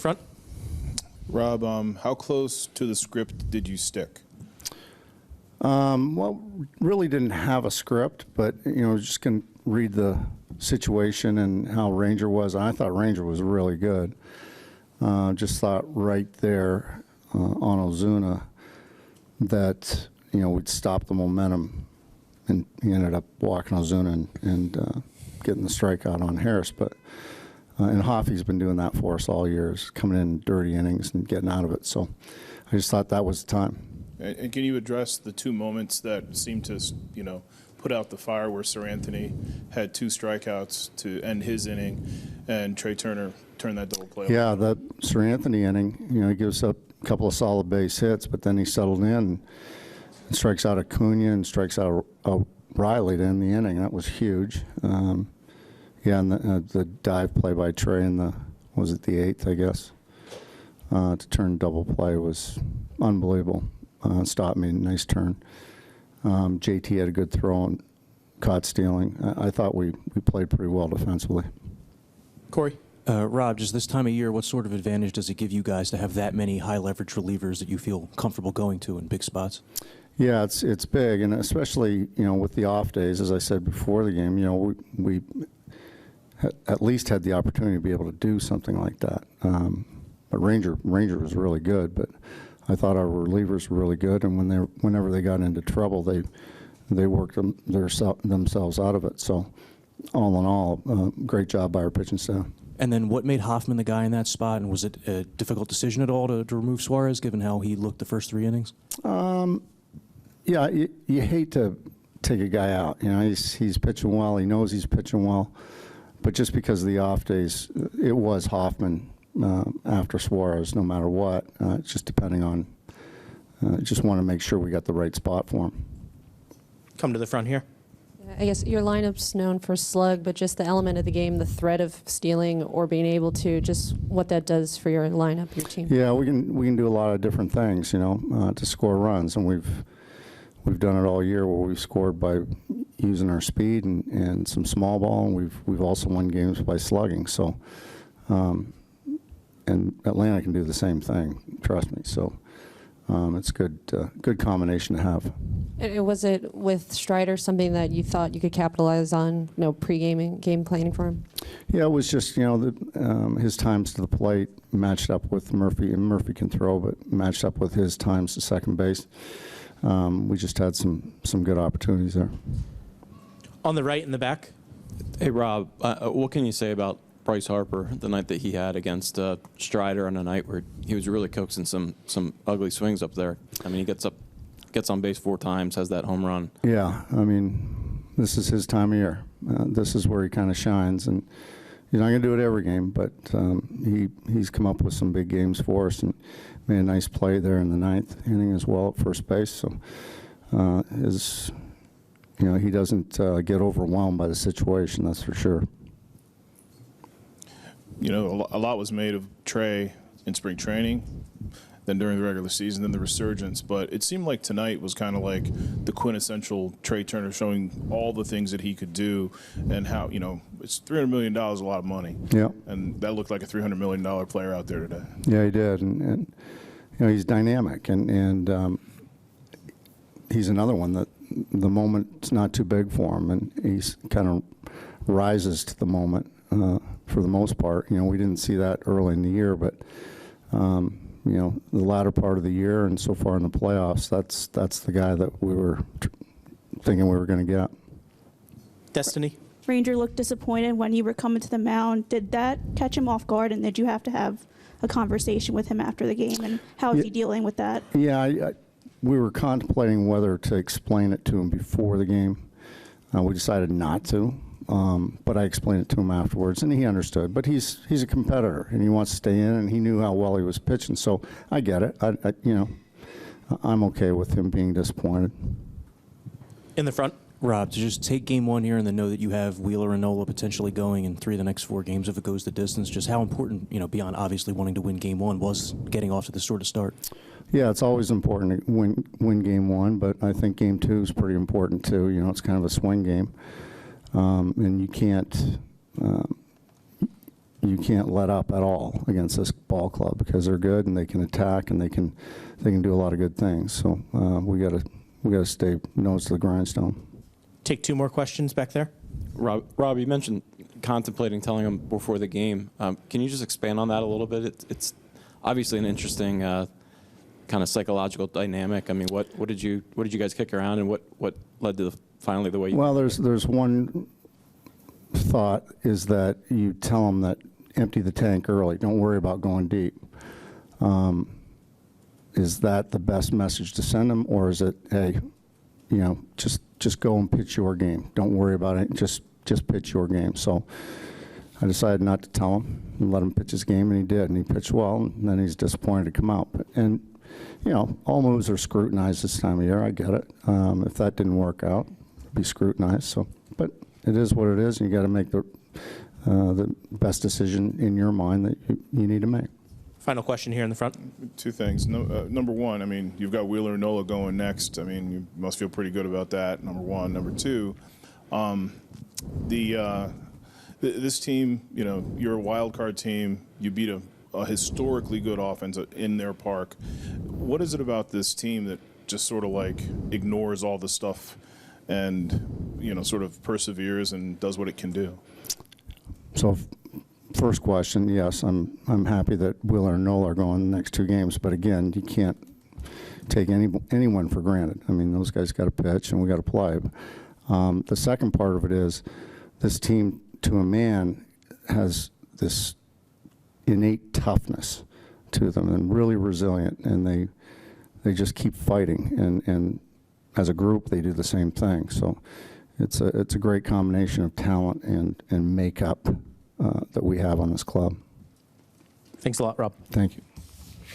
front. Rob, how close to the script did you stick? Well, really didn't have a script, but, just can read the situation and how Ranger was. I thought Ranger was really good. Just thought right there on Ozuna that, we'd stop the momentum, and he ended up walking Ozuna and getting the strikeout on Harris. But and Hoffy's been doing that for us all years, coming in dirty innings and getting out of it. So I just thought that was the time. And can you address the two moments that seemed to, put out the fire, where Sir Anthony had 2 strikeouts to end his inning, and Trey Turner turned that double play? Yeah, that Sir Anthony inning, he gives up a couple of solid base hits, but then he settled in and strikes out Acuna and strikes out Riley to end the inning. That was huge. And the dive play by Trey in the 8th, I guess, to turn double play was unbelievable. Stopped me, nice turn. JT had a good throw and caught stealing. I thought we played pretty well defensively. Corey? Rob, just this time of year, what sort of advantage does it give you guys to have that many high-leverage relievers that you feel comfortable going to in big spots? Yeah, it's big, and especially, with the off days, as I said before the game, we at least had the opportunity to be able to do something like that. But Ranger was really good, but I thought our relievers were really good, and whenever they got into trouble, they worked themselves out of it. So, all in all, great job by our pitching staff. And then what made Hoffman the guy in that spot, and was it a difficult decision at all to remove Suarez, given how he looked the first 3 innings? Yeah, you hate to take a guy out. He's pitching well. He knows he's pitching well. But just because of the off days, it was Hoffman after Suarez, no matter what. Just depending on, just want to make sure we got the right spot for him. Come to the front here. I guess your lineup's known for slug, but just the element of the game, the threat of stealing or being able to, just what that does for your lineup, your team. Yeah, we can do a lot of different things, to score runs, and we've done it all year where we've scored by using our speed and some small ball, and we've also won games by slugging. So, and Atlanta can do the same thing, trust me. So, it's good combination to have. And was it with Strider something that you thought you could capitalize on, pre-gaming, game planning for him? Yeah, it was just, his times to the plate matched up with Murphy, and Murphy can throw, but matched up with his times to second base. We just had some good opportunities there. On the right in the back. Hey, Rob, what can you say about Bryce Harper the night that he had against Strider on a night where he was really coaxing some ugly swings up there? I mean, he gets on base 4 times, has that home run. Yeah, I mean, this is his time of year. This is where he kind of shines, and he's not going to do it every game, but he's come up with some big games for us and made a nice play there in the 9th inning as well at first base. So he doesn't get overwhelmed by the situation, that's for sure. A lot was made of Trey in spring training, then during the regular season, then the resurgence. But it seemed like tonight was kind of like the quintessential Trey Turner, showing all the things that he could do and how, it's $300 million, a lot of money. Yeah. And that looked like a $300 million player out there today. Yeah, he did. And he's dynamic. And he's another one that the moment's not too big for him. And he's kind of rises to the moment for the most part. We didn't see that early in the year, but the latter part of the year and so far in the playoffs, that's the guy that we were thinking we were going to get. Destiny? Ranger looked disappointed when you were coming to the mound. Did that catch him off guard, and did you have to have a conversation with him after the game, and how is he dealing with that? Yeah, we were contemplating whether to explain it to him before the game. We decided not to. But I explained it to him afterwards, and he understood. But he's a competitor, and he wants to stay in, and he knew how well he was pitching. So I get it. I'm okay with him being disappointed. In the front. Rob, to just take game 1 here and then know that you have Wheeler and Nola potentially going in 3 of the next 4 games if it goes the distance, just how important, beyond obviously wanting to win game 1, was getting off to this sort of start? Yeah, it's always important to win game 1, but I think game 2 is pretty important too. It's kind of a swing game. And you can't you can't let up at all against this ball club because they're good and they can attack and they can do a lot of good things. So we got to stay nose to the grindstone. Take 2 more questions back there. Rob, you mentioned contemplating telling him before the game. Can you just expand on that a little bit? It's obviously an interesting kind of psychological dynamic. I mean, what did you guys kick around, and what led to finally the way you? Well, there's one thought is that you tell them that empty the tank early. Don't worry about going deep. Is that the best message to send them, or is it, hey, just go and pitch your game. Don't worry about it. Just pitch your game. So I decided not to tell him and let him pitch his game, and he did, and he pitched well. And then he's disappointed to come out. And all moves are scrutinized this time of year. I get it. If that didn't work out, it'd be scrutinized. So, but it is what it is, and you got to make the best decision in your mind that you need to make. Final question here in the front. 2 things. Number one, I mean, you've got Wheeler and Nola going next. I mean, you must feel pretty good about that. Number one. Number two, this team, you're a wild card team. You beat a historically good offense in their park. What is it about this team that just sort of like ignores all the stuff and, sort of perseveres and does what it can do? So, first question, yes, I'm happy that Wheeler and Nola are going the next 2 games, but again, you can't take anyone for granted. I mean, those guys got to pitch and we got to play. The second part of it is this team, to a man, has this innate toughness to them and really resilient, and they just keep fighting. And as a group, they do the same thing. So it's a great combination of talent and makeup that we have on this club. Thanks a lot, Rob. Thank you.